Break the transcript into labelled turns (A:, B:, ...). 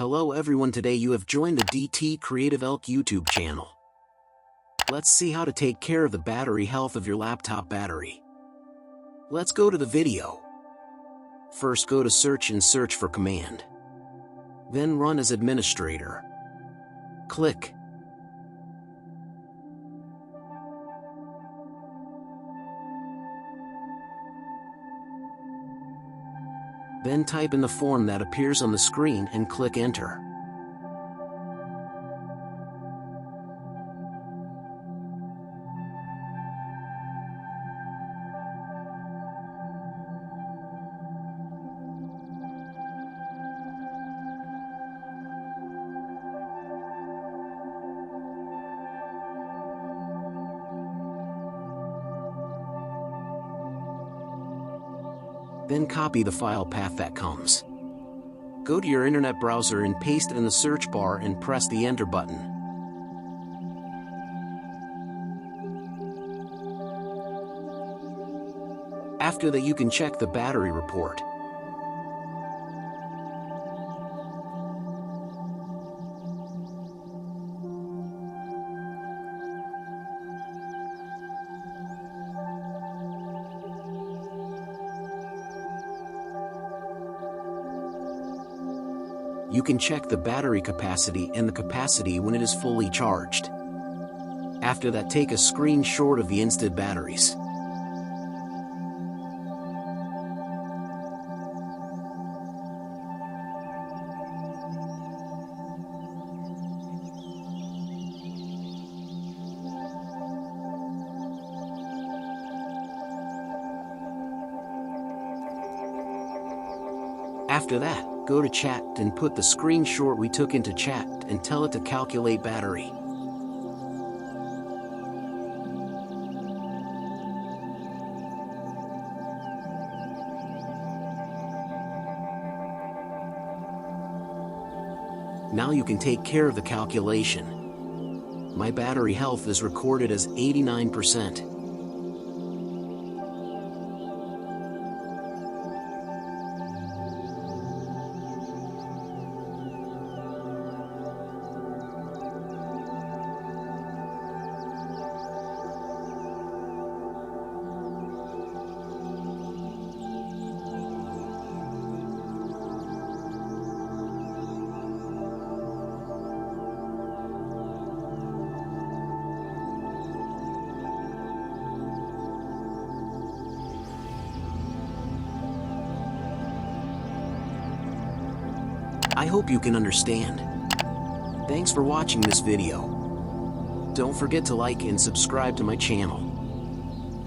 A: Hello everyone, today you have joined the DT Creative Elk YouTube channel. Let's see how to take care of the battery health of your laptop battery. Let's go to the video. First go to search and search for command. Then run as administrator. Click. Then type in the form that appears on the screen and click enter. Then copy the file path that comes. Go to your internet browser and paste it in the search bar and press the enter button. After that, you can check the battery report. You can check the battery capacity and the capacity when it is fully charged. After that, take a screenshot of the instant batteries. After that, go to chat and put the screenshot we took into chat and tell it to calculate battery. Now you can take care of the calculation. My battery health is recorded as 89%. I hope you can understand. Thanks for watching this video. Don't forget to like and subscribe to my channel.